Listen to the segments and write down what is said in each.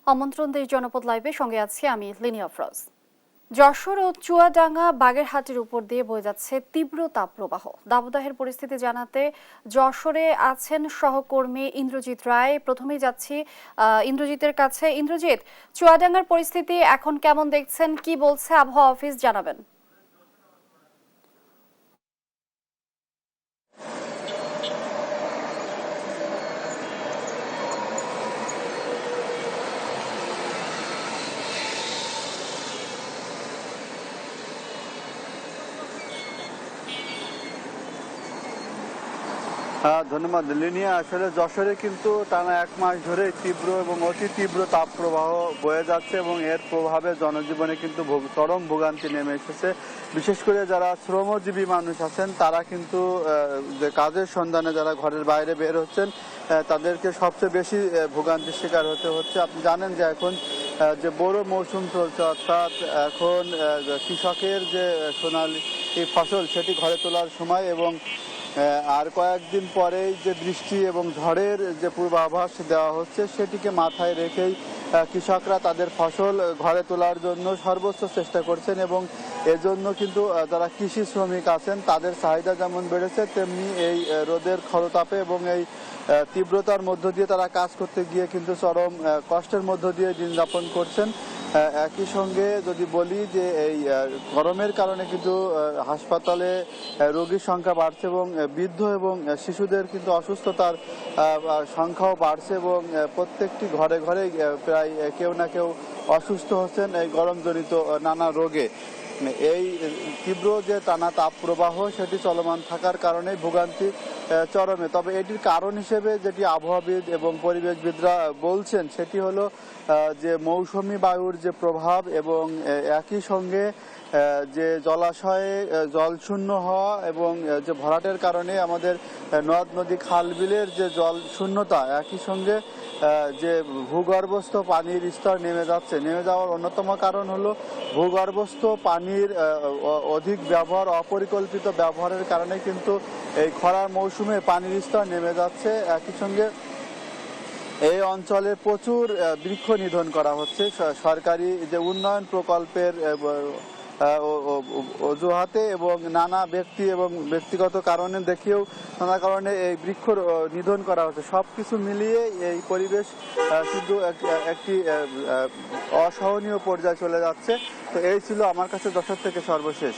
আমন্ত্রণ দেশ জনপদ লাইভে সঙ্গে আছি আমি লিনিয়া আফরোজ। যশোর ও চুয়াডাঙ্গা বাগেরহাটের উপর দিয়ে বয়ে যাচ্ছে তীব্র তাপপ্রবাহ। দাবদাহের পরিস্থিতি জানাতে যশোরে আছেন সহকর্মী ইন্দ্রজিৎ রায়। প্রথমেই যাচ্ছি ইন্দ্রজিতের কাছে। ইন্দ্রজিৎ, চুয়াডাঙ্গার পরিস্থিতি এখন কেমন দেখছেন, কি বলছে আবহাওয়া অফিস, জানাবেন। ধন্যবাদ লিনিয়া। আসলে যশোরে কিন্তু টানা 1 মাস ধরে তীব্র এবং অতি তীব্র তাপপ্রবাহ বয়ে যাচ্ছে এবং এর প্রভাবে জনজীবনে কিন্তু চরম ভোগান্তি নেমে এসেছে। বিশেষ করে যারা শ্রমজীবী মানুষ আছেন তারা কিন্তু যে কাজের সন্ধানে যারা ঘরের বাইরে বের হচ্ছেন তাদেরকে সবচেয়ে বেশি ভোগান্তির শিকার হতে হচ্ছে। আপনি জানেন যে এখন যে বোরো মৌসুম চলছে, অর্থাৎ এখন কৃষকের যে সোনালী ফসল সেটি ঘরে তোলার সময় এবং আর কয়েকদিন পরেই যে বৃষ্টি এবং ঝড়ের যে পূর্বাভাস দেওয়া হচ্ছে সেটিকে মাথায় রেখেই কৃষকরা তাদের ফসল ঘরে তোলার জন্য সর্বোচ্চ চেষ্টা করছেন এবং এজন্য কিন্তু যারা কৃষি শ্রমিক আছেন তাদের চাহিদা যেমন বেড়েছে, তেমনি এই রোদের খরতাপে এবং এই তীব্রতার মধ্য দিয়ে তারা কাজ করতে গিয়ে কিন্তু চরম কষ্টের মধ্য দিয়ে দিন যাপন করছেন। একই সঙ্গে যদি বলি যে এই গরমের কারণে কিন্তু হাসপাতালে রোগীর সংখ্যা বাড়ছে এবং বৃদ্ধ এবং শিশুদের কিন্তু অসুস্থতার সংখ্যাও বাড়ছে এবং প্রত্যেকটি ঘরে ঘরে প্রায় কেউ না কেউ অসুস্থ হচ্ছেন এই গরমজনিত নানা রোগে। এই তীব্র যে টানা তাপ প্রবাহ সেটি চলমান থাকার কারণে ভোগান্তি চরমে। তবে এটির কারণ হিসেবে যেটি আবহাওয়াবিদ এবং পরিবেশবিদরা বলছেন সেটি হলো যে মৌসুমি বায়ুর যে প্রভাব এবং একই সঙ্গে যে জলাশয়ে জল শূন্য হওয়া এবং যে ভরাটের কারণে আমাদের নদ নদী খাল বিলের যে জল শূন্যতা, একই সঙ্গে যে ভূগর্ভস্থ পানির স্তর নেমে যাওয়ার অন্যতম কারণ হলো ভূগর্ভস্থ পানির অধিক ব্যবহার, অপরিকল্পিত ব্যবহারের কারণে কিন্তু এই খরার মৌসুমে পানির স্তর নেমে যাচ্ছে। একই সঙ্গে এই অঞ্চলে প্রচুর বৃক্ষ নিধন করা হচ্ছে সরকারি যে উন্নয়ন প্রকল্পের অজুহাতে এবং নানা ব্যক্তি এবং ব্যক্তিগত কারণে দেখিয়েও নানা কারণে এই বৃক্ষ নিধন করা হচ্ছে। সবকিছু মিলিয়ে এই পরিবেশ শুধু একটি অসহনীয় পর্যায়ে চলে যাচ্ছে। তো এই ছিল আমার কাছে যশোর থেকে সর্বশেষ।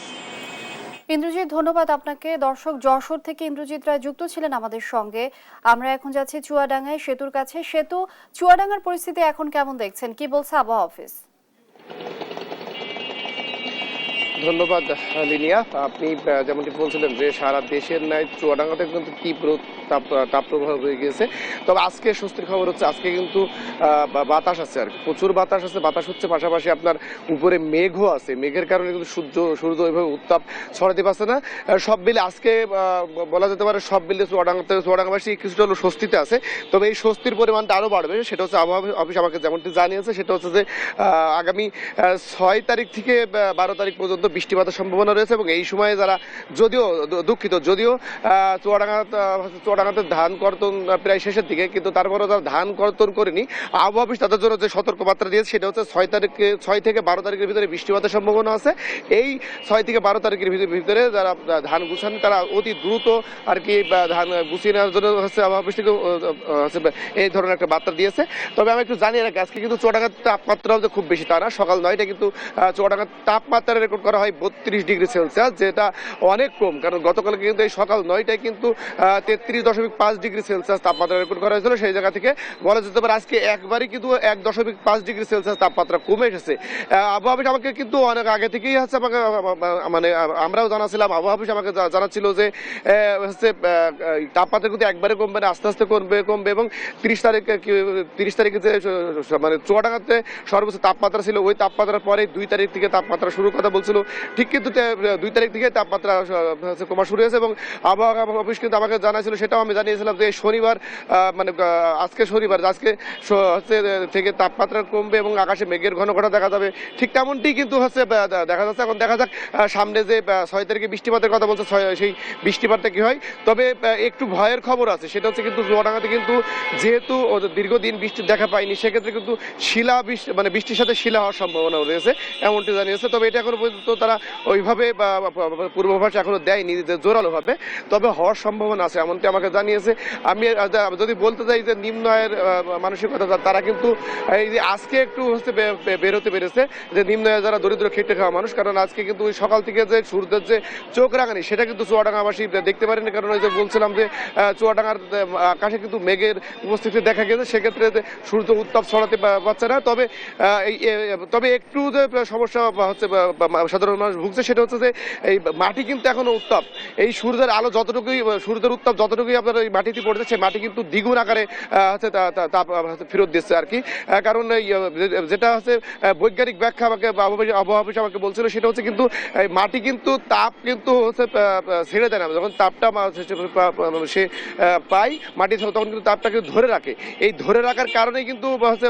ইন্দ্রজিৎ, ধন্যবাদ আপনাকে। দর্শক, যশোর থেকে ইন্দ্রজিৎ রায় যুক্ত ছিলেন আমাদের সঙ্গে। আমরা এখন যাচ্ছি চুয়াডাঙ্গায়, সেতুর কাছে। সেতু, চুয়াডাঙ্গার পরিস্থিতি এখন কেমন দেখছেন, কি বলছে আবহাওয়া অফিস? ধন্যবাদ লিনিয়া। আপনি যেমনটি বলছিলেন যে সারা দেশের ন্যায় চুয়াডাঙ্গাতে কিন্তু তীব্র তাপপ্রবাহ হয়ে গিয়েছে। তবে আজকে স্বস্তির খবর হচ্ছে আজকে কিন্তু বাতাস আছে, আর প্রচুর বাতাস আছে। বাতাস হচ্ছে, পাশাপাশি আপনার উপরে মেঘও আছে। মেঘের কারণে কিন্তু সূর্য ওইভাবে উত্তাপ ছড়াতে পারছে না। সব মিলে আজকে বলা যেতে পারে সব মিলে চুয়াডাঙ্গাবাসী কিছুটা হলো স্বস্তিতে আছে। তবে এই স্বস্তির পরিমাণটা আরও বাড়বে, সেটা হচ্ছে আবহাওয়া অফিস আমাকে যেমনটি জানিয়েছে, সেটা হচ্ছে যে আগামী 6 তারিখ থেকে 12 তারিখ পর্যন্ত বৃষ্টিপাতের সম্ভাবনা রয়েছে এবং এই সময়ে যারা যদিও চুয়াডাঙ্গাতে ধান কর্তন প্রায় শেষের দিকে, কিন্তু তারপরেও যারা ধান কর্তন করেনি, আবহাওয়া অফিস তাদের জন্য যে সতর্কবার্তা দিয়েছে সেটা হচ্ছে 6 থেকে 12 তারিখের ভিতরে বৃষ্টিপাতের সম্ভাবনা আছে। এই 6 থেকে 12 তারিখের ভিতরে যারা ধান গুছান তারা অতি দ্রুত আর কি ধান গুছিয়ে নেওয়ার জন্য হচ্ছে আবহাওয়া অফিস থেকে এই ধরনের একটা বার্তা দিয়েছে। তবে আমি একটু জানি রাখি, আজকে কিন্তু চুয়াডাঙ্গার তাপমাত্রাও যে খুব বেশি তা না। সকাল 9টায় কিন্তু চুয়াডাঙ্গার তাপমাত্রা রেকর্ড করা হয় 32 ডিগ্রি সেলসিয়াস, যেটা অনেক কম। কারণ গতকালকে কিন্তু এই সকাল 9টায় কিন্তু 33.5 ডিগ্রি সেলসিয়াস তাপমাত্রা রেকর্ড করা হয়েছিল। সেই জায়গা থেকে বলা যেতে পারে আজকে একবারই কিন্তু 1.5 ডিগ্রি সেলসিয়াস তাপমাত্রা কমে এসেছে। আবহাওয়া অফিস আমাকে কিন্তু অনেক আগে থেকেই হচ্ছে আমাকে মানে আমরাও জানাছিলাম, আবহাওয়া অফিস আমাকে জানাচ্ছিল যে হচ্ছে তাপমাত্রা কিন্তু একবারে কমবে না, আস্তে আস্তে কমবে এবং 30 তারিখে যে মানে চুয়াডাঙ্গাতে সর্বোচ্চ তাপমাত্রা ছিল ওই তাপমাত্রার পরে 2 তারিখ থেকে তাপমাত্রা শুরুর কথা বলছিল। ঠিক কিন্তু 2 তারিখ থেকে তাপমাত্রা কমা শুরু হয়েছে এবং আবহাওয়া অফিস কিন্তু আমাকে জানাইছিল, সেটাও আমি জানিয়েছিলাম যে শনিবার মানে আজকে শনিবার আজকে হচ্ছে থেকে তাপমাত্রা কমবে এবং আকাশে মেঘের ঘন ঘটা দেখা যাবে। ঠিক তেমনটি কিন্তু হচ্ছে দেখা যাচ্ছে। এখন দেখা যাক সামনে যে 6 তারিখে বৃষ্টিপাতের কথা বলছে, সেই বৃষ্টিপাতটা কি হয়। তবে একটু ভয়ের খবর আছে, সেটা হচ্ছে কিন্তু চুয়াডাঙ্গাতে কিন্তু যেহেতু দীর্ঘদিন বৃষ্টি দেখা পায়নি, সেক্ষেত্রে কিন্তু মানে বৃষ্টির সাথে শিলা হওয়ার সম্ভাবনা রয়েছে এমনটি জানিয়েছে। তবে এটা এখনো পর্যন্ত তারা ওইভাবে পূর্বাভাস এখনো দেয়নি যে জোরালোভাবে, তবে হওয়ার সম্ভাবনা আছে এমনটি আমাকে জানিয়েছে। আমি যদি বলতে চাই যে নিম্ন আয়ের মানসিকতা, তারা কিন্তু এই যে আজকে একটু হচ্ছে বেরোতে পেরেছে, যে নিম্ন আয়ের যারা দরিদ্র খেটে খাওয়া মানুষ, কারণ আজকে কিন্তু ওই সকাল থেকে যে সূর্যের যে চোখ রাঙানি সেটা কিন্তু চুয়াডাঙ্গাবাসী দেখতে পারেনি। কারণ ওই যে বলছিলাম যে চুয়াডাঙ্গার আকাশে কিন্তু মেঘের উপস্থিতি দেখা গেছে, সেক্ষেত্রে সূর্য উত্তাপ ছড়াতে পারছে না। তবে একটু যে সমস্যা হচ্ছে সাধারণ মানুষ ভুগছে, সেটা হচ্ছে যে এই মাটি কিন্তু এখনো উত্তাপ। এই সূর্যের আলো যতটুকুই, সূর্যের উত্তাপ যতটুকুই আপনার এই মাটিতে পড়ছে, সেই মাটি কিন্তু দ্বিগুণ আকারে হচ্ছে তাপ ফেরত দিচ্ছে আর কি। কারণ যেটা হচ্ছে বৈজ্ঞানিক ব্যাখ্যা আমাকে আবহাওয়া অফিস আমাকে বলছিল, সেটা হচ্ছে কিন্তু মাটি কিন্তু তাপ কিন্তু হচ্ছে ছেড়ে দেয় না। যখন তাপটা সে পায় মাটি, তখন কিন্তু তাপটাকে ধরে রাখে। এই ধরে রাখার কারণেই কিন্তু হচ্ছে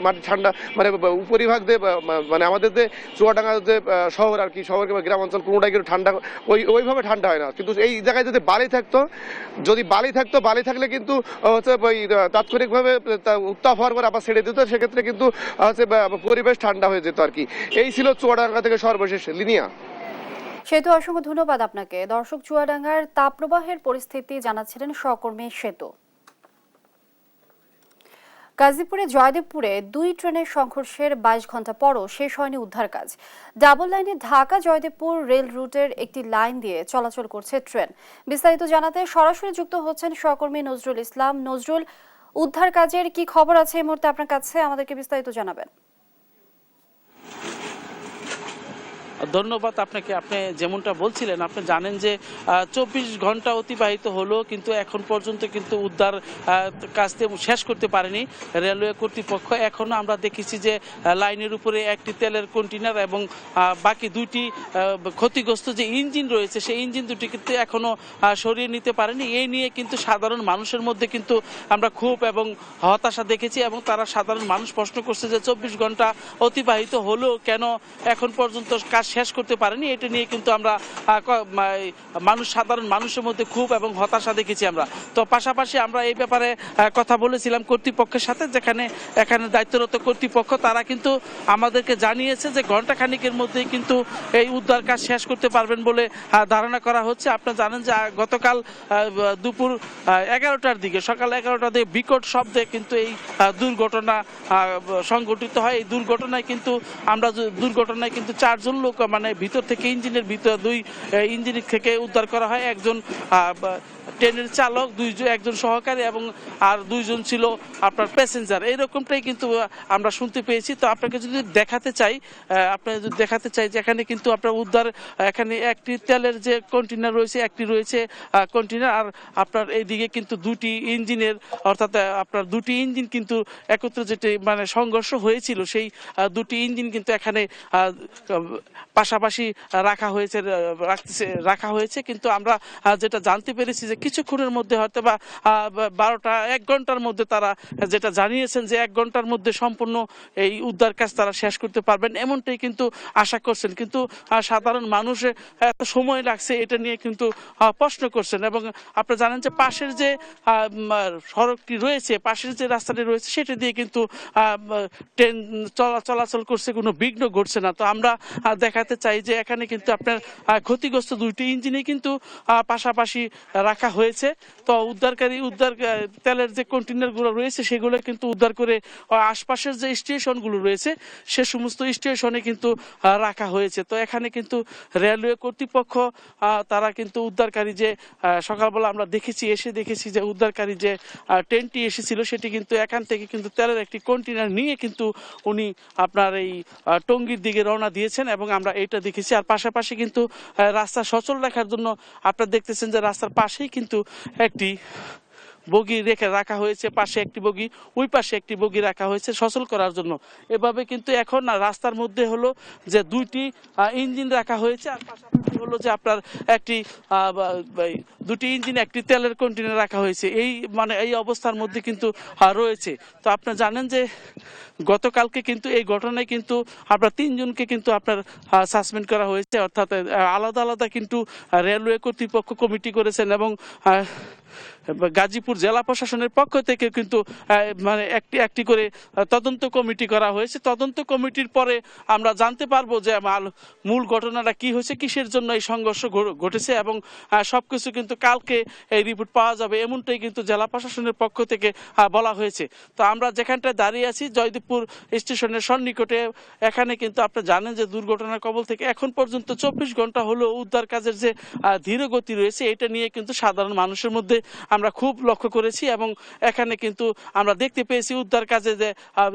মাটি ঠান্ডা, মানে উপরিভাগ দিয়ে মানে আমাদের যে চুয়াডাঙ্গা যে শহর আর কি, শহর কিংবা গ্রাম অঞ্চল কোনোটাই কিন্তু ঠান্ডা ওইভাবে ঠান্ডা হয় না। কিন্তু এই জায়গায় যদি বালি থাকতো, বালি থাকলে কিন্তু হচ্ছে ওই তাৎক্ষণিকভাবে উত্তাপ হওয়ার পর আবার ছেড়ে দিত, সেক্ষেত্রে কিন্তু হচ্ছে পরিবেশ ঠান্ডা হয়ে যেত আর কি। এই ছিল চুয়াডাঙ্গা থেকে সর্বশেষ লিনিয়া। সেতু, অসংখ্য ধন্যবাদ আপনাকে। দর্শক, চুয়াডাঙ্গার তাপপ্রবাহের পরিস্থিতি জানাচ্ছিলেন সহকর্মী সেতু। গাজীপুরে জয়দেবপুরে 2 ট্রেনের সংঘর্ষের 22 ঘন্টা পরও শেষ হয়নি উদ্ধার কাজ। ডাবল লাইনে ঢাকা জয়দেবপুর রেল রুটের একটি লাইন দিয়ে চলাচল করছে ট্রেন। বিস্তারিত জানাতে সরাসরি যুক্ত হচ্ছেন সহকর্মী নজরুল ইসলাম। নজরুল, উদ্ধার কাজের কি খবর আছে এই মুহূর্তে আপনার কাছে, আমাদেরকে বিস্তারিত জানাবেন। ধন্যবাদ আপনাকে। আপনি যেমনটা বলছিলেন, আপনি জানেন যে 24 ঘন্টা অতিবাহিত হলো, কিন্তু এখন পর্যন্ত কিন্তু উদ্ধার কাজটি শেষ করতে পারেনি রেলওয়ে কর্তৃপক্ষ। এখনো আমরা দেখেছি যে লাইনের উপরে একটি তেলের কন্টেইনার এবং বাকি 2টি ক্ষতিগ্রস্ত যে ইঞ্জিন রয়েছে, সেই ইঞ্জিন দুটি কিন্তু এখনো সরিয়ে নিতে পারেনি। এই নিয়ে কিন্তু সাধারণ মানুষের মধ্যে কিন্তু আমরা ক্ষোভ এবং হতাশা দেখেছি, এবং তারা সাধারণ মানুষ প্রশ্ন করছে যে 24 ঘন্টা অতিবাহিত হলো, কেন এখন পর্যন্ত কাজ শেষ করতে পারেনি। এটা নিয়ে কিন্তু আমরা সাধারণ মানুষের মধ্যে ক্ষোভ এবং হতাশা দেখেছি আমরা। তো পাশাপাশি আমরা এই ব্যাপারে কথা বলেছিলাম কর্তৃপক্ষের সাথে, এখানে দায়িত্বরত কর্তৃপক্ষ তারা কিন্তু আমাদেরকে জানিয়েছে যে ঘণ্টাখানিকের মধ্যেই কিন্তু এই উদ্ধার কাজ শেষ করতে পারবেন বলে ধারণা করা হচ্ছে। আপনারা জানেন যে গতকাল দুপুর 11টার দিকে, সকাল 11টার দিকে বিকট শব্দে কিন্তু এই দুর্ঘটনা সংঘটিত হয়। এই দুর্ঘটনায় কিন্তু 4 জন লোক, মানে ভিতর থেকে ইঞ্জিনের ভিতর 2 ইঞ্জিন থেকে উদ্ধার করা হয়। একজন ট্রেনের চালক, একজন সহকারী এবং আর 2 জন ছিল আপনার প্যাসেঞ্জার। এইরকমটাই কিন্তু আমরা শুনতে পেয়েছি। তো আপনাকে যদি দেখাতে চাই যে এখানে কিন্তু আপনার উদ্ধার, এখানে একটি তেলের যে কন্টেইনার রয়েছে, একটি রয়েছে কন্টেইনার, আর আপনার এইদিকে কিন্তু 2টি ইঞ্জিনের, অর্থাৎ আপনার 2টি ইঞ্জিন কিন্তু একত্রে যেটি মানে সংঘর্ষ হয়েছিল, সেই 2টি ইঞ্জিন কিন্তু এখানে পাশাপাশি রাখা হয়েছে। কিন্তু আমরা যেটা জানতে পেরেছি যে কিছুক্ষণের মধ্যে হয়তো বা 1 ঘন্টার মধ্যে তারা যেটা জানিয়েছেন যে 1 ঘন্টার মধ্যে সম্পূর্ণ এই উদ্ধার কাজ তারা শেষ করতে পারবেন, এমনটাই কিন্তু আশা করছেন। কিন্তু সাধারণ মানুষ এত সময় লাগছে এটা নিয়ে কিন্তু প্রশ্ন করছেন। এবং আপনারা জানেন যে পাশের যে সড়কটি রয়েছে, পাশের যে রাস্তাটি রয়েছে, সেটা দিয়ে কিন্তু ট্রেন চলাচল করছে, কোনো বিঘ্ন ঘটছে না। তো আমরা দেখাতে চাই যে এখানে কিন্তু আপনার ক্ষতিগ্রস্ত 2টি ইঞ্জিনই কিন্তু পাশাপাশি রাখা হয়েছে। তো উদ্ধার তেলের যে কন্টেইনারগুলো রয়েছে, সেগুলো কিন্তু উদ্ধার করে আশপাশের যে স্টেশনগুলো রয়েছে, সে সমস্ত স্টেশনে কিন্তু রাখা হয়েছে। তো এখানে কিন্তু রেলওয়ে কর্তৃপক্ষ তারা কিন্তু উদ্ধারকারী যে সকালবেলা আমরা দেখেছি যে উদ্ধারকারী যে ট্রেনটি এসেছিল, সেটি কিন্তু এখান থেকে কিন্তু তেলের একটি কন্টেইনার নিয়ে কিন্তু উনি আপনার এই টঙ্গীর দিকে রওনা দিয়েছেন, এবং আমরা এটা দেখেছি। আর পাশাপাশি কিন্তু রাস্তা সচল রাখার জন্য আপনারা দেখতেছেন যে রাস্তার পাশেই কিন্তু একটি বগি রাখা হয়েছে, পাশে একটি বগি, ওই পাশে একটি বগি রাখা হয়েছে সচল করার জন্য। এভাবে কিন্তু এখন রাস্তার মধ্যে হলো যে দুইটি ইঞ্জিন রাখা হয়েছে, আর পাশাপাশি হলো যে আপনার একটি দুটি ইঞ্জিন একটি তেলের কন্টেনার রাখা হয়েছে। এই এই অবস্থার মধ্যে কিন্তু রয়েছে। তো আপনি জানেন যে গতকালকে কিন্তু এই ঘটনায় কিন্তু আপনার 3 জনকে কিন্তু আপনার সাসপেন্ড করা হয়েছে, অর্থাৎ আলাদা আলাদা কিন্তু রেলওয়ে কর্তৃপক্ষ কমিটি করেছেন এবং গাজীপুর জেলা প্রশাসনের পক্ষ থেকে কিন্তু একটি করে তদন্ত কমিটি করা হয়েছে। তদন্ত কমিটির পরে আমরা জানতে পারবো যে মূল ঘটনাটা কি হয়েছে, কিসের জন্য এই সংঘর্ষ ঘটেছে, এবং সবকিছু কিন্তু কালকে এই রিপোর্ট পাওয়া যাবে, এমনটাই কিন্তু জেলা প্রশাসনের পক্ষ থেকে বলা হয়েছে। তো আমরা যেখানটায় দাঁড়িয়ে আছি জয়দেবপুর স্টেশনের সন্নিকটে, এখানে কিন্তু আপনি জানেন যে দুর্ঘটনার কবল থেকে এখন পর্যন্ত 24 ঘন্টা হলেও উদ্ধার কাজের যে ধীর গতি রয়েছে, এটা নিয়ে কিন্তু সাধারণ মানুষের মধ্যে আমরা খুব লক্ষ্য করেছি, এবং এখানে কিন্তু আমরা দেখতে পেয়েছি উদ্ধার কাজে যে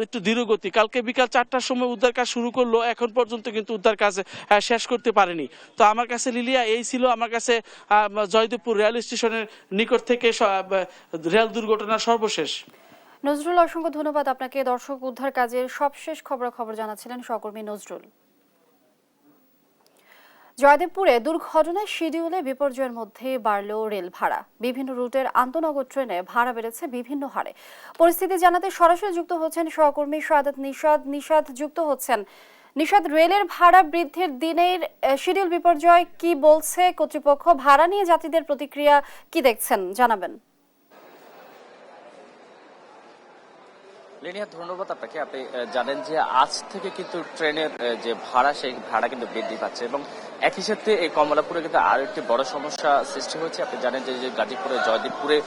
একটু ধীরগতি। কালকে বিকাল 4টার সময় উদ্ধার কাজ শুরু করলো, এখন পর্যন্ত কিন্তু উদ্ধার কাজ শেষ করতে পারেনি। তো আমার কাছে লিলিয়া এই ছিল আমার কাছে জয়দেবপুর রেল স্টেশনের নিকট থেকে রেল দুর্ঘটনার সর্বশেষ। নজরুল, অসংখ্য ধন্যবাদ আপনাকে। দর্শক, উদ্ধার কাজের সবশেষ খবরাখবর জানাচ্ছিলেন সহকর্মী নজরুল। জয়দেবপুরে দুর্ঘটনায় শিডিউলে বিপর্যয়ের মধ্যে বাড়ল রেল ভাড়া। বিভিন্ন রুটের আন্তনগর ট্রেনে ভাড়া বেড়েছে বিভিন্ন হারে। পরিস্থিতি জানাতে সরাসরি যুক্ত হচ্ছেন সহকর্মী শাহাদাত নিশাদ যুক্ত হচ্ছেন। নিশাদ, রেলের ভাড়া বৃদ্ধির দিনের শিডিউল বিপর্যয় কি বলছে কর্তৃপক্ষ? ভাড়া নিয়ে যাত্রীদের প্রতিক্রিয়া কি দেখছেন জানাবেন। লিনিয়া, ধন্যবাদ আপনাকে। আপনি জানেন যে আজ থেকে কিন্তু ট্রেনের যে ভাড়া, সেই ভাড়া কিন্তু বৃদ্ধি পাচ্ছে, এবং একই সাথে এই কমলাপুরে কিন্তু আরো একটি বড় সমস্যা সৃষ্টি হয়েছে। আপনি জানেন যে গাজীপুরে জয়দেবপুরে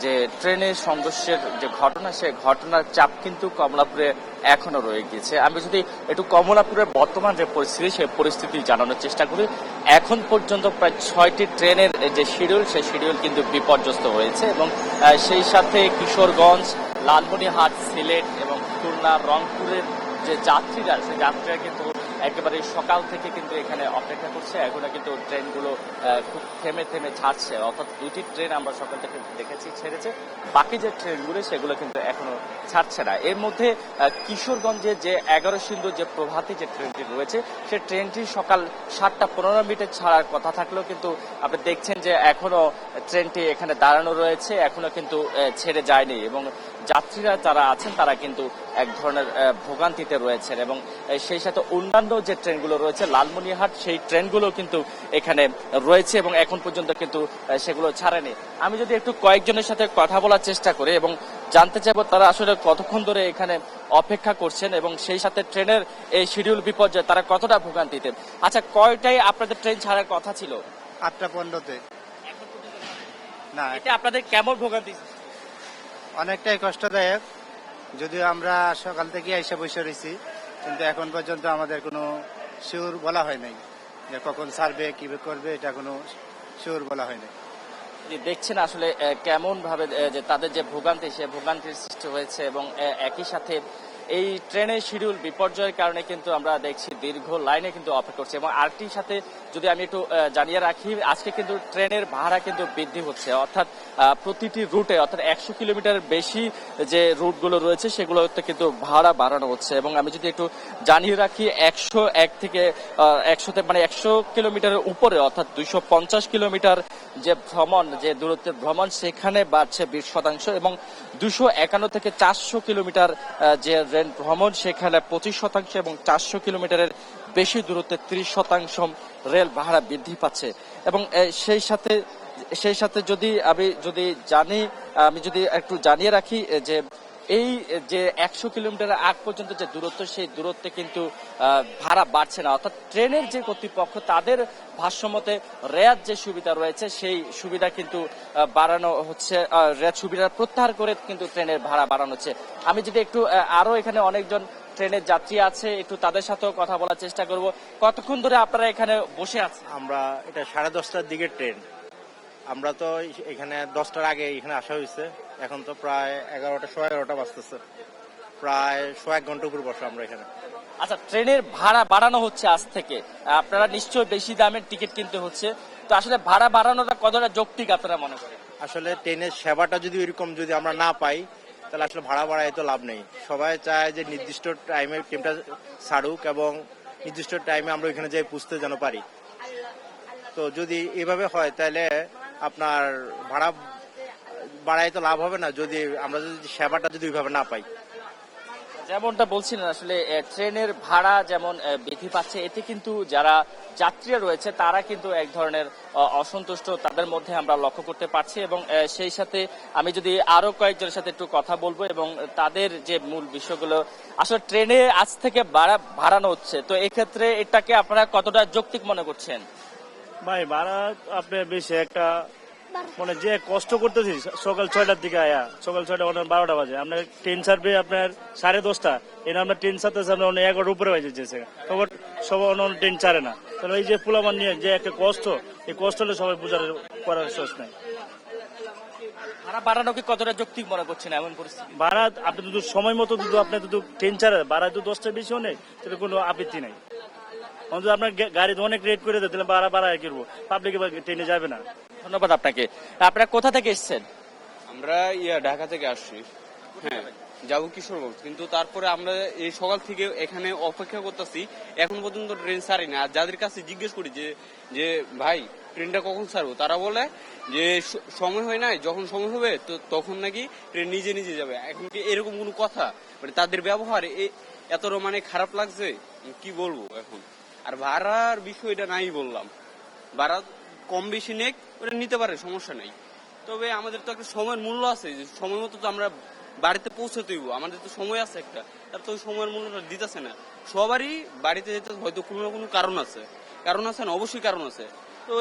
যে ট্রেনের সংঘর্ষের যে ঘটনা, সেই ঘটনার চাপ কিন্তু কমলাপুরে এখনো রয়ে গিয়েছে। আমি যদি একটু কমলাপুরের বর্তমান যে পরিস্থিতি, সেই পরিস্থিতি জানানোর চেষ্টা করি। এখন পর্যন্ত প্রায় 6টি ট্রেনের যে শিডিউল, সেই শিডিউল কিন্তু বিপর্যস্ত হয়েছে, এবং সেই সাথে কিশোরগঞ্জ, লালমনিরহাট, সিলেট এবং খুলনা, রংপুরের যে যাত্রীরা, সেই যাত্রীরা কিন্তু একেবারে সকাল থেকে কিন্তু এখানে অপেক্ষা করছে। এখনো কিন্তু ট্রেনগুলো খুব থেমে থেমে ছাড়ছে, অর্থাৎ 2টি ট্রেন আমরা সকাল থেকে দেখেছি ছেড়েছে, বাকি যে ট্রেনগুলো সেগুলো কিন্তু এখনো ছাড়ছে না। এর মধ্যে কিশোরগঞ্জে যে 11 সিন্ধু যে প্রভাতী যে ট্রেনটি রয়েছে, সেই ট্রেনটি সকাল 7টা 15 ছাড়ার কথা থাকলেও কিন্তু আপনি দেখছেন যে এখনো ট্রেনটি এখানে দাঁড়ানো রয়েছে, এখনো কিন্তু ছেড়ে যায়নি, এবং যাত্রীরা যারা আছেন তারা কিন্তু এক ধরনের ভোগান্তিতে রয়েছেন। এবং সেই সাথে অন্যান্য যে ট্রেনগুলো রয়েছে লালমনিরহাট, সেই ট্রেনগুলো কিন্তু এখানে রয়েছে এবং এখন পর্যন্ত কিন্তু সেগুলো ছাড়েনি। আমি যদি একটু কয়েকজনের সাথে কথা বলার চেষ্টা করি এবং জানতে চাইবো তারা আসলে কতক্ষণ ধরে এখানে অপেক্ষা করছেন, এবং সেই সাথে ট্রেনের এই শিডিউল বিপর্যয় তারা কতটা ভোগান্তিতে। আচ্ছা, কয়টায় আপনাদের ট্রেন ছাড়ার কথা ছিল? 8টা 15-তে। না, এটা আপনাদের কেমন ভোগান্তি? অনেকটাই কষ্টদায়ক, যদিও আমরা সকাল থেকে এসে বসে রয়েছি, কিন্তু এখন পর্যন্ত আমাদের কোনো শিওর বলা হয় নাই যে কখন ছাড়বে, কি করবে, এটা কোনো শিওর বলা হয় নাই। দেখছেন আসলে কেমন ভাবে যে তাদের যে ভোগান্তি, সে ভোগান্তির সৃষ্টি হয়েছে, এবং একই সাথে এই ট্রেনের শিডিউল বিপর্যয়ের কারণে কিন্তু আমরা দেখছি দীর্ঘ লাইনে কিন্তু অপেক্ষা করছে। এবং আরটির সাথে যদি আমি একটু জানিয়ে রাখি, আজকে কিন্তু ট্রেনের ভাড়া কিন্তু বৃদ্ধি হচ্ছে, অর্থাৎ প্রতিটি রুটে, অর্থাৎ 100 কিলোমিটার বেশি যে রুটগুলো রয়েছে সেগুলোতে কিন্তু ভাড়া বাড়ানো হচ্ছে। এবং আমি যদি একটু জানিয়ে রাখি, 101 থেকে 100 কিলোমিটারের উপরে, অর্থাৎ 250 কিলোমিটার যে ভ্রমণ, যে দূরত্বের ভ্রমণ, সেখানে বাড়ছে 20%, এবং 251 থেকে 400 কিলোমিটার যে রেল ভ্রমণ, সেখানে 25%, এবং 400 কিলোমিটারের বেশি দূরত্বে 30% রেল ভাড়া বৃদ্ধি পাচ্ছে। এবং সেই সাথে যদি আমি যদি একটু জানিয়ে রাখি যে এই যে 100 কিলোমিটার আগ পর্যন্ত যে দূরত্ব, সেই দূরত্বে কিন্তু ভাড়া বাড়ছে না, অর্থাৎ ট্রেনের যে কর্তৃপক্ষ তাদের ভাষ্যমতে রেয়াত যে সুবিধা রয়েছে, সেই সুবিধা কিন্তু বাড়ানো হচ্ছে, রেয়াত সুবিধা প্রত্যাহার করে কিন্তু ট্রেনের ভাড়া বাড়ানো হচ্ছে। আমি যদি একটু আরো এখানে অনেকজন ট্রেনের যাত্রী আছে, একটু তাদের সাথেও কথা বলার চেষ্টা করব। কতক্ষণ ধরে আপনারা এখানে বসে আছেন? আমরা এটা 10:30টার দিকে ট্রেন, আমরা তো এখানে 10টার আগে এখানে আসা হয়েছে, এখন তো প্রায় 11টা বাজতেছে, প্রায় 1 ঘন্টা উপর বসে আমরা এখানে। আচ্ছা, ট্রেনের ভাড়া বাড়ানো হচ্ছে আজ থেকে, আপনারা নিশ্চয়ই বেশি দামের টিকিট কিনতে হচ্ছে, তো আসলে ভাড়া বাড়ানোটা কতটা যৌক্তিক আপনারা মনে করেন? আসলে ট্রেনের সেবাটা যদি ওইরকম যদি আমরা না পাই তাহলে আসলে ভাড়া বাড়ায় তো লাভ নেই। সবাই চায় যে নির্দিষ্ট টাইমে ট্রেনটা ছাড়ুক এবং নির্দিষ্ট টাইমে আমরা ওইখানে যাই পুষতে যেন পারি। তো যদি এভাবে হয় তাহলে আপনার ভাড়া বাড়ায় তো লাভ হবে না, যদি আমরা যদি সেবাটা যদি ওইভাবে না পাই। যেমনটা বলছিলেন আসলে ট্রেনের ভাড়া যেমন বৃদ্ধি পাচ্ছে, এতে কিন্তু যারা যাত্রীরা রয়েছে তারা কিন্তু এক ধরনের অসন্তুষ্ট তাদের মধ্যে আমরা লক্ষ্য করতে পারছি। এবং সেই সাথে আমি যদি আরো কয়েকজনের সাথে একটু কথা বলবো এবং তাদের যে মূল বিষয়গুলো আসলে ট্রেনে আজ থেকে বাড়ানো হচ্ছে, তো এক্ষেত্রে এটাকে আপনারা কতটা যৌক্তিক মনে করছেন? ভাই ভাড়া আপনার বেশি একটা মানে যে কষ্ট করতেছি সকাল 6টার দিকে আয়া সকাল 6টা 12টা বাজে আপনার ট্রেন ছাড়বে আপনার 10:30, এনে আমরা ট্রেন ছাড়তে 11টার উপরে বাজে যেছে, তখন সবাই অন্য ট্রেন ছাড়ে না। তাহলে এই যে পোলামান নিয়ে যে একটা কষ্ট, এই কষ্ট হলে সবাই বোঝার করার শেষ নাই। ভাড়া বাড়ানো কি কতটা যৌক্তিক মনে করছেন এমন পরিস্থিতি? ভাড়া আপনি যদি সময় মতো যদি আপনি যদি ট্রেন ছাড়ে ভাড়া যদি 10টা বেশিও নেই তাহলে কোনো আপত্তি নাই। অন্তত আপনার গাড়ি অনেক রেট করে দিতে ভাড়া বাড়ায় কিনবো, পাবলিক ট্রেনে যাবে না। ধন্যবাদ আপনাকে। আপনারা কোথা থেকে এসেছেন? আমরা ঢাকা থেকে আসছি। হ্যাঁ, যাবো কিশোরগঞ্জ, কিন্তু তারপরে আমরা এই সকাল থেকে এখানে অপেক্ষা করতেছি, এখন পর্যন্ত ট্রেন ছাড়ি না। আর যাদের কাছে জিজ্ঞেস করি যে ভাই ট্রেনটা কখন ছাড়বো, তারা বলে যে সময় হয় নাই, যখন সময় হবে তো তখন নাকি ট্রেন নিজে নিজে যাবে। এখন কি এরকম কোনো কথা? মানে তাদের ব্যবহার এত মানে খারাপ লাগছে, কি বলবো এখন। আর ভাড়ার বিষয়টা নাই বললাম, ভাড়া কম বেশি নেক ওটা নিতে পারে, সমস্যা নাই। তবে আমাদের তো একটা সময়ের মূল্য আছে, যে সময় মতো তো আমরা বাড়িতে পৌঁছতে হইব, আমাদের তো সময় আছে একটা, তার তো ওই সময়ের মূল্যটা দিতেছে না। সবারই বাড়িতে যেতে হয়তো কোনো না কোনো কারণ আছে না, অবশ্যই কারণ আছে। তো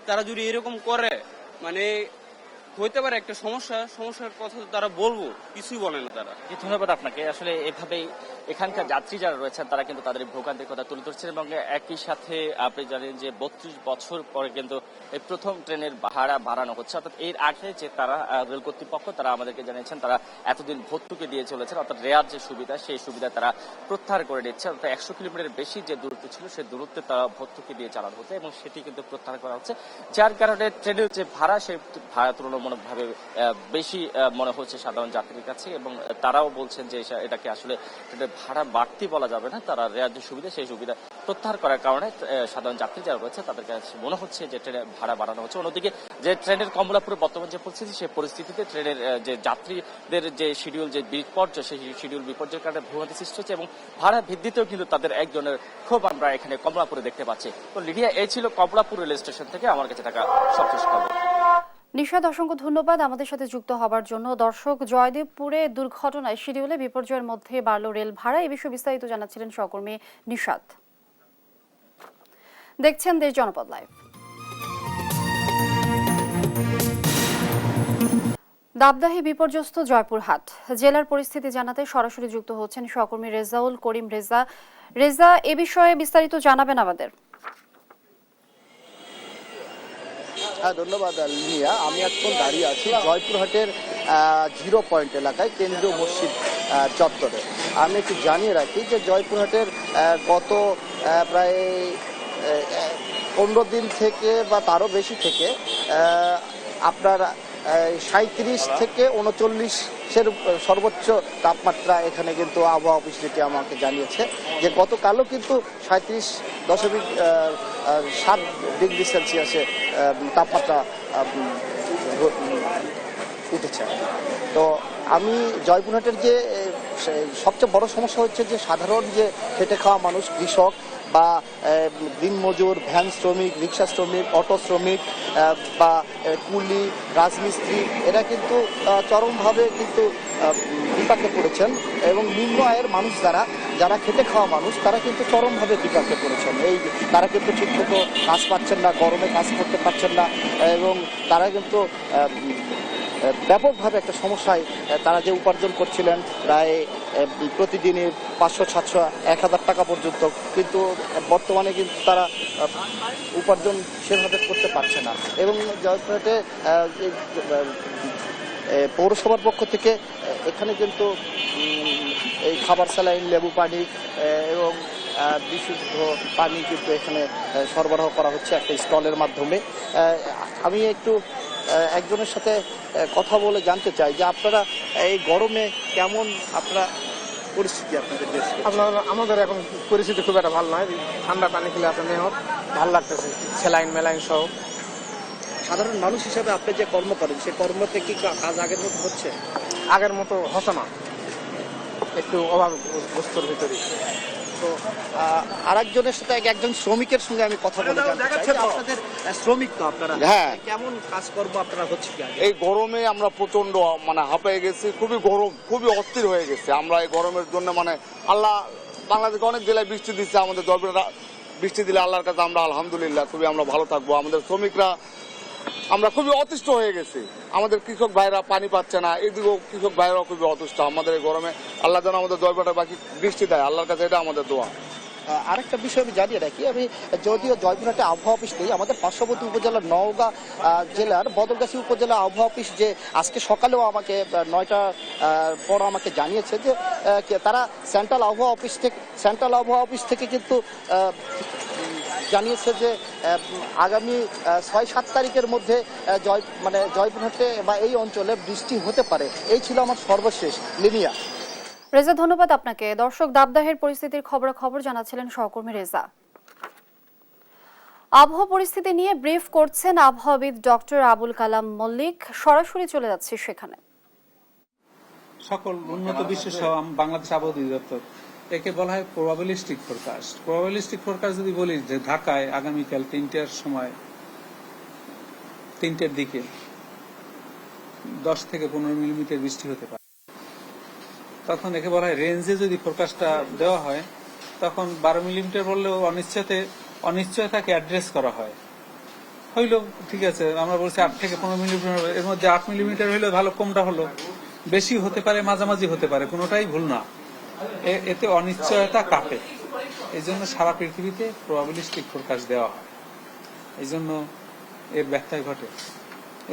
তারা যদি এরকম করে মানে হইতে পারে একটা সমস্যার কথা তারা বলবো, কিছুই বলে না তারা। ধন্যবাদ আপনাকে। আসলে এভাবেই এখানকার যাত্রী যারা রয়েছেন তারা কিন্তু তাদের ভোগান্তির কথা তুলে ধরছেন এবং একই সাথে আপনি জানেন যে 32 বছর পরে কিন্তু এই প্রথম ট্রেনের ভাড়া বাড়ানো হচ্ছে। অর্থাৎ এর আগে যে তারা রেল কর্তৃপক্ষ তারা আমাদেরকে জানিয়েছেন তারা এতদিন ভর্তুকি দিয়ে চলেছেন, অর্থাৎ রেয়ার যে সুবিধা সেই সুবিধা তারা প্রত্যাহার করে নিচ্ছে। অর্থাৎ 100 কিলোমিটারের বেশি যে দূরত্ব ছিল সেই দূরত্বে তারা ভর্তুকি দিয়ে চালানো হতো এবং সেটি কিন্তু প্রত্যাহার করা হচ্ছে, যার কারণে ট্রেনের যে ভাড়া সেই ভাড়া তুলনামূলকভাবে বেশি মনে হচ্ছে সাধারণ যাত্রীর কাছে। এবং তারাও বলছেন যে এটাকে আসলে ভাড়া বাড়তি বলা যাবে না, তারা রেয়ার যে সুবিধা সেই সুবিধা প্রত্যাহার করার কারণে সাধারণ যাত্রী যারা রয়েছে তাদের কাছে মনে হচ্ছে যে ট্রেনের ভাড়া বাড়ানো হচ্ছে। অন্যদিকে যে ট্রেনের কমলাপুরে বর্তমান যে পরিস্থিতি, সেই পরিস্থিতিতে ট্রেনের যে যাত্রীদের যে শিডিউল যে বিপর্যয়, সেই শিডিউল বিপর্যয়ের কারণে ভোগান্তি সৃষ্টি হচ্ছে এবং ভাড়া বৃদ্ধিতেও কিন্তু তাদের একজনের ক্ষোভ আমরা এখানে কমলাপুরে দেখতে পাচ্ছি। তো লিডিয়া, এই ছিল কমলাপুর রেল স্টেশন থেকে আমার কাছে থাকা সবশেষ খবর। নিশাদ, অসংখ্য ধন্যবাদ আমাদের সাথে যুক্ত হবার জন্য। দর্শক, জয়দেবপুরে দুর্ঘটনায় শিডিউলে বিপর্যয়ের মধ্যে বাড়ল রেল ভাড়া, এই বিষয়ে বিস্তারিত জানাচ্ছিলেন সহকর্মী নিশাদ। দেখছেন দেশ জনপদ লাইভ। দাবদাহে বিপর্যস্ত জয়পুরহাট, জেলার পরিস্থিতি জানাতে সরাসরি যুক্ত হচ্ছেন সহকর্মী রেজাউল করিম। রেজা, এ বিষয়ে বিস্তারিত জানাবেন আমাদের। হ্যাঁ, ধন্যবাদ লিনিয়া। আমি এখন দাঁড়িয়ে আছি জয়পুরহাটের 0 পয়েন্ট এলাকায়, কেন্দ্রীয় মসজিদ চত্বরে। আমি একটু জানিয়ে রাখি যে জয়পুরহাটের গত প্রায় 15 দিন থেকে বা তারও বেশি থেকে আপনার 37 থেকে 39-এর সর্বোচ্চ তাপমাত্রা এখানে কিন্তু আবহাওয়া অফিস যেটি আমাকে জানিয়েছে যে গতকালও কিন্তু 37.7 ডিগ্রি সেলসিয়াসে তাপমাত্রা উঠেছে। তো আমি জয়পুরহাটের যে সবচেয়ে বড় সমস্যা হচ্ছে যে সাধারণ যে খেটে খাওয়া মানুষ, কৃষক বা দিনমজুর, ভ্যান শ্রমিক, রিক্সা শ্রমিক, অটো শ্রমিক বা কুলি, রাজমিস্ত্রি, এরা কিন্তু চরমভাবে কিন্তু বিপাকে পড়েছেন এবং নিম্ন আয়ের মানুষ যারা খেটে খাওয়া মানুষ তারা কিন্তু চরমভাবে বিপাকে পড়েছেন। তারা কিন্তু ঠিকমতো কাজ পাচ্ছেন না, গরমে কাজ করতে পারছেন না এবং তারা কিন্তু ব্যাপকভাবে একটা সমস্যায় তারা যে উপার্জন করছিলেন প্রায় প্রতিদিনই 500-700-1000 টাকা পর্যন্ত, কিন্তু বর্তমানে কিন্তু তারা উপার্জন সেভাবে করতে পারছে না। এবং জয়পুরহাটে পৌরসভার পক্ষ থেকে এখানে কিন্তু এই খাবার স্যালাইন, লেবু পানি এবং বিশুদ্ধ পানি কিন্তু এখানে সরবরাহ করা হচ্ছে একটা স্টলের মাধ্যমে। আমি একটু একজনের সাথে কথা বলে জানতে চাই যে আপনারা এই গরমে কেমন আপনারা পরিস্থিতি আপনাদের দেশে? আমাদের এখন পরিস্থিতি খুব একটা ভালো নয়, ঠান্ডা পানি খেলে আপনার ভালো লাগতেছে, স্যালাইন মেলাইন সহ। সাধারণ মানুষ হিসেবে আপনি যে কর্ম করেন সেই কর্মতে কি কাজ আগের মতো হচ্ছে? আগের মতো হতো না, একটু অভাব বস্তুর ভিতরে। তো আরেকজনের সাথে একজন শ্রমিকের সঙ্গে আমি কথা বলে জানতে চাই যে আপনাদের শ্রমিক তো আপনারা, হ্যাঁ, কেমন কাজকর্ম আপনারা হচ্ছে কি আগে? এই গরমে আমরা প্রচন্ড হাঁপিয়ে গেছি, খুবই গরম, খুবই অস্থির হয়ে গেছে। আমরা এই গরমের জন্য আল্লাহ বাংলাদেশে অনেক জেলায় বৃষ্টি দিচ্ছে, আমাদের জলপাইগুড়িতে বৃষ্টি দিলে আল্লাহর কাছে আমরা আলহামদুলিল্লাহ খুবই আমরা ভালো থাকবো। আমাদের শ্রমিকরা আমরা খুবই অতিষ্ঠ হয়ে গেছি, আমাদের কৃষক ভাইরা পানি পাচ্ছে না, এদিকেও কৃষক ভাইরাও খুবই অতিষ্ঠ। আমাদের এই গরমে আল্লাহ যেন আমাদের জলপাইগুড়ি বাকি বৃষ্টি দেয়, আল্লাহর কাছে এটা আমাদের দোয়া। আরেকটা বিষয় আমি জানিয়ে রাখি, আমি যদিও জয়পুরহাটে আবহাওয়া অফিস নেই, আমাদের পার্শ্ববর্তী উপজেলার নওগাঁ জেলার বদলগাছি উপজেলা আবহাওয়া অফিস যে আজকে সকালেও আমাকে 9টার পর আমাকে জানিয়েছে যে তারা সেন্ট্রাল আবহাওয়া অফিস থেকে কিন্তু জানিয়েছে যে আগামী 6-7 তারিখের মধ্যে জয়পুরহাটে বা এই অঞ্চলে বৃষ্টি হতে পারে। এই ছিল আমার সর্বশেষ। লিনিয়া। রেজা, ধন্যবাদ আপনাকে। দর্শক, দাবদাহের পরিস্থিতির খবরাখবর জানাচ্ছিলেন সহকর্মী রেজা। আবহাওয়া পরিস্থিতি নিয়ে ব্রিফ করছেন আবহাওয়াবিদ ডক্টর আবুল কালাম মল্লিক। সরাসরি চলে যাচ্ছে সেখানে। সকল উন্নত বিশ্ব সহ বাংলাদেশ আবহাওয়া অধিদপ্তর, একে বলা হয় প্রবাবিলিস্টিক ফোরকাস্ট। প্রবাবিলিস্টিক ফোরকাস্ট যদি বলি যে ঢাকায় আগামীকাল 3টার সময়, 3টার দিকে 10 থেকে 15 মিলিমিটার বৃষ্টি হতে পারে, তখন একে বলা হয় রেঞ্জে যদি ফোরকাস্টটা দেওয়া হয় তখন 12 মিলিমিটার বললেও অনিশ্চয়তাকে অ্যাড্রেস করা হয়। হইলো ঠিক আছে, আমরা বলছি 8 থেকে 15 মিলিমিটার, এর মধ্যে 8 মিলিমিটার হইলো ভালো, কমটা হলো, বেশি হতে পারে, মাঝামাঝি হতে পারে, কোনোটাই ভুল না। এতে অনিশ্চয়তা কাটে। এই জন্য সারা পৃথিবীতে প্রবাবিলিস্টিক ফোরকাস্ট দেওয়া হয়। এই জন্য এর ব্যত্যয় ঘটে,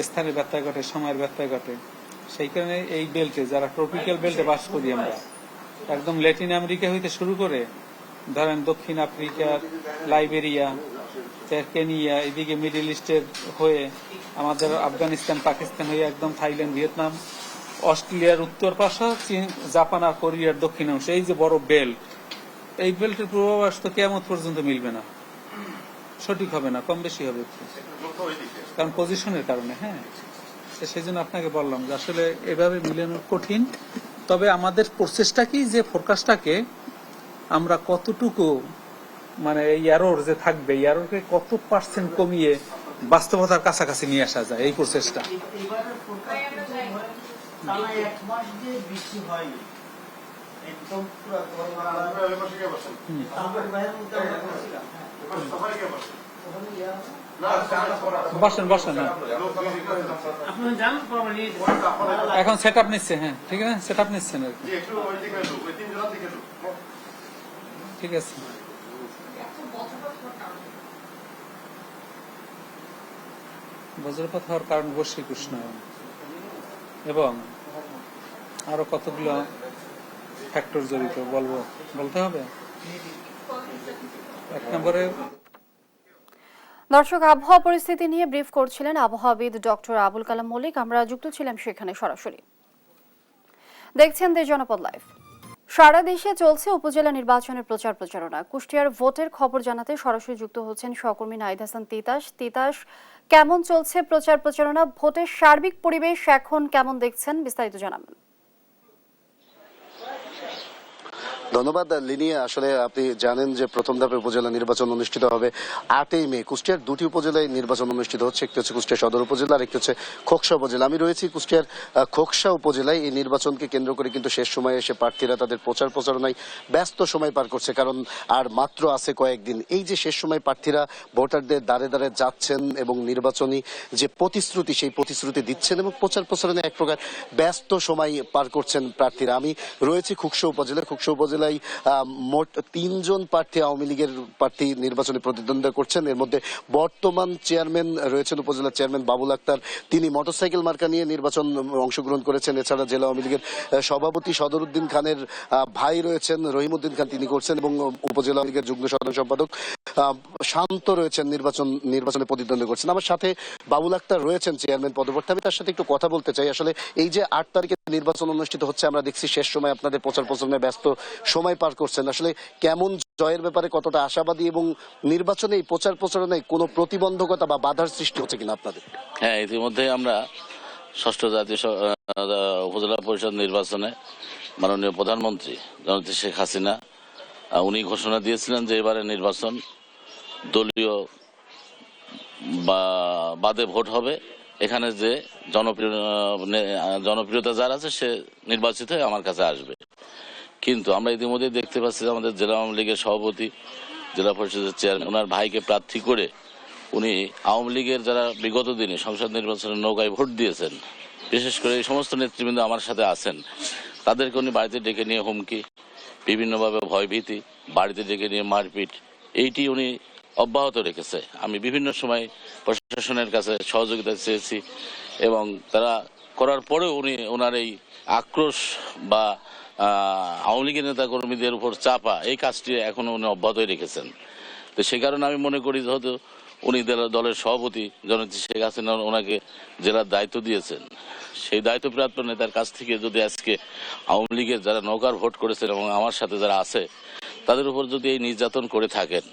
স্থানের ব্যত্যয় ঘটে, সময়ের ব্যত্যয় ঘটে। সেই কারণে এই বেল্টে, যারা ট্রপিক্যাল বেল্টে বাস করি আমরা, একদম ল্যাটিন আমেরিকা হইতে শুরু করে ধরেন দক্ষিণ আফ্রিকা, লাইবেরিয়া, কেনিয়া, এদিকে মিডল ইস্টের হয়ে আমাদের আফগানিস্তান, পাকিস্তান হয়ে একদম থাইল্যান্ড, ভিয়েতনাম, অস্ট্রেলিয়ার উত্তর পাশে, চীন, জাপান আর কোরিয়ার দক্ষিণাংশ, এই যে বড় বেল্ট, এই বেল্টের পূর্বাভাস তো কিয়ামত পর্যন্ত মিলবে না, সঠিক হবে না, কম বেশি হবে, কারণ পজিশনের কারণে। হ্যাঁ, সেই জন্য আপনাকে বললাম যে আসলে এভাবে মিলানো কঠিন। তবে আমাদের প্রচেষ্টা কি যে ফোরকাস্টটাকে আমরা কতটুকু এই এরর যে থাকবে, এই এররকে কত পার্সেন্ট কমিয়ে বাস্তবতার কাছাকাছি নিয়ে আসা যায়, এই প্রচেষ্টা। বসেন বসেন, এখন সেট আপ নিচ্ছে। হ্যাঁ ঠিক আছে, সেট আপ নিচ্ছেন আর কি, ঠিক আছে। বজ্রপাত হওয়ার কারণ বৈশ্বিক উষ্ণায়ন এবং আরো কতগুলো ফ্যাক্টর জড়িত, বলতে হবে। 1 নম্বরে দর্শক, আবহাওয়া পরিস্থিতি নিয়ে ব্রিফ করছিলেন আবহাওয়াবিদ ডক্টর আবুল কালাম মল্লিক। আমরা যুক্ত ছিলাম সেখানে সরাসরি। দেখছেন দেশ জনপদ লাইভ। সারা দেশে চলছে উপজেলা নির্বাচনের প্রচার প্রচারণা। কুষ্টিয়ার ভোটের খবর জানাতে সরাসরি যুক্ত হচ্ছেন সহকর্মী নাহিদ হাসান তিতাস। তিতাস, কেমন চলছে প্রচার প্রচারণা? ভোটের সার্বিক পরিবেশ এখন কেমন দেখছেন, বিস্তারিত জানাবেন। ধন্যবাদ লিনিয়া। আসলে আপনি জানেন যে প্রথম ধাপে উপজেলা নির্বাচন অনুষ্ঠিত হবে 8ই মে। কুষ্টিয়ার 2টি উপজেলায় নির্বাচন অনুষ্ঠিত হচ্ছে, একটি হচ্ছে কুষ্টিয়া সদর উপজেলা আর একটি হচ্ছে খোকসা উপজেলা। আমি রয়েছি কুষ্টিয়ার খোকসা উপজেলায়। এই নির্বাচনকে কেন্দ্র করে কিন্তু শেষ সময়ে এসে প্রার্থীরা তাদের প্রচার প্রচারণায় ব্যস্ত সময় পার করছে, কারণ আর মাত্র আছে কয়েকদিন। এই যে শেষ সময় প্রার্থীরা ভোটারদের দ্বারে দ্বারে যাচ্ছেন এবং নির্বাচনী যে প্রতিশ্রুতি, সেই প্রতিশ্রুতি দিচ্ছেন এবং প্রচার প্রচারণে এক প্রকার ব্যস্ত সময় পার করছেন প্রার্থীরা। আমি রয়েছি খোকসা উপজেলায়। খোকসা উপজেলায় উপজেলায় মোট 3 জন প্রার্থী আওয়ামী লীগের প্রার্থী নির্বাচনে প্রতিদ্বন্দ্বিতা করছেন। এর মধ্যে বর্তমান চেয়ারম্যান রয়েছেন উপজেলা চেয়ারম্যান বাবুল আক্তার, তিনি মোটরসাইকেল মার্কা নিয়ে নির্বাচন অংশগ্রহণ করেছেন। এছাড়া জেলা আওয়ামী লীগের সভাপতি সদরউদ্দিন খানের ভাই রয়েছেন রহিমউদ্দিন খান, তিনি করছেন, এবং উপজেলা লীগের যুগ্ম সাধারণ সম্পাদক শান্ত রয়েছেন নির্বাচনে প্রতিদ্বন্দ্বিতা করছেন। আমার সাথে বাবুল আক্তার রয়েছেন চেয়ারম্যান পদপ্রার্থী। আমি তার সাথে একটু কথা বলতে চাই। আসলে এই যে 8 তারিখে নির্বাচন অনুষ্ঠিত হচ্ছে, আমরা দেখছি শেষ সময় আপনাদের প্রচার প্রচারণায় ব্যস্ত সময় পার করছেন। আসলে কেমন জয়ের ব্যাপারে কতটা আশাবাদী, এবং নির্বাচনে এই প্রচার প্রচারণায় কোনো প্রতিবন্ধকতা বা বাধার সৃষ্টি হচ্ছে কিনা আপনাদের? হ্যাঁ, ইতিমধ্যে আমরা 6ষ্ঠ জাতীয় উপজেলা পরিষদ নির্বাচনে মাননীয় প্রধানমন্ত্রী জননেত্রী শেখ হাসিনা উনি ঘোষণা দিয়েছিলেন যে এবারে নির্বাচন দলীয় বাদে ভোট হবে। এখানে যে জনপ্রিয়তা যার আছে সে নির্বাচিত হয়ে আমার কাছে আসবে। কিন্তু আমরা ইতিমধ্যে দেখতে পাচ্ছি যে আমাদের জেলা আওয়ামী লীগের সভাপতি, জেলা পরিষদের চেয়ারম্যান, ওনার ভাইকে প্রার্থী করে উনি আওয়ামী লীগের যারা বিগত দিনে সংসদ নির্বাচনের নৌকায় ভোট দিয়েছেন, বিশেষ করে এই সমস্ত নেতৃবৃন্দ আমার সাথে আছেন, তাদেরকে উনি বাড়িতে ডেকে নিয়ে হুমকি, বিভিন্নভাবে ভয়ভীতি, বাড়িতে ডেকে নিয়ে মারপিট, এইটি উনি অব্যাহত রেখেছে। আমি বিভিন্ন সময় প্রশাসনের কাছে সহযোগিতা চেয়েছি, এবং তারা করার পরেও উনি ওনার এই আক্রোশ বা আওয়ামী লীগের নেতা কর্মীদের উপর চাপা, এই কাজটি এখনো উনি অব্যাহতই রেখেছেন। তো সে কারণে আমি মনে করি যেহেতু উনি দলের সভাপতি জননেত্রী শেখ হাসিনা ওনাকে জেলার দায়িত্ব দিয়েছেন, সেই দায়িত্বপ্রাপ্ত নেতার কাছ থেকে যদি আজকে আওয়ামী লীগের যারা নৌকার ভোট করেছেন এবং আমার সাথে যারা আছে তাদের উপর যদি এই নির্যাতন করে থাকেন,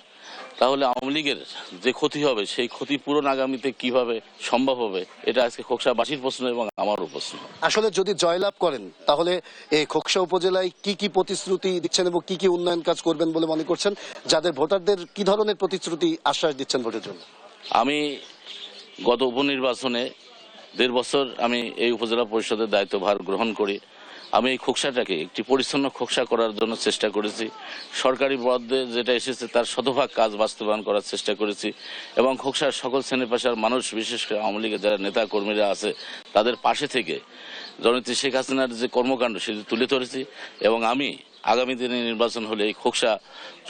তাহলে আওয়ামী লীগের যে ক্ষতি হবে সেই ক্ষতিপূরণ আগামীতে কিভাবে সম্ভব হবে, এটা আজকে খোকসাবাসীর প্রশ্ন এবং আমারও প্রশ্ন। আসলে যদি জয়লাভ করেন তাহলে এই খোকসা উপজেলায় কি কি প্রতিশ্রুতি দিচ্ছেন এবং কি কি উন্নয়ন কাজ করবেন বলে মনে করছেন? যাদের ভোটারদের কি ধরনের প্রতিশ্রুতি আশ্বাস দিচ্ছেন ভোটের জন্য? আমি গত উপনির্বাচনে 1.5 বছর আমি এই উপজেলা পরিষদের দায়িত্বভার গ্রহণ করি। আমি এই খোকসাটাকে একটি পরিচ্ছন্ন খোকসা করার জন্য চেষ্টা করেছি। সরকারি বরাদ্দে যেটা এসেছে তার শতভাগ কাজ বাস্তবায়ন করার চেষ্টা করেছি, এবং খোকসার সকল শ্রেণী পেশার মানুষ, বিশেষ করে আওয়ামী লীগের যারা নেতা কর্মীরা আছে তাদের পাশে থেকে জননেত্রী শেখ হাসিনার যে কর্মকাণ্ড সেটি তুলে ধরেছি। এবং আমি আগামী দিনে নির্বাচন হলে এই খোকসা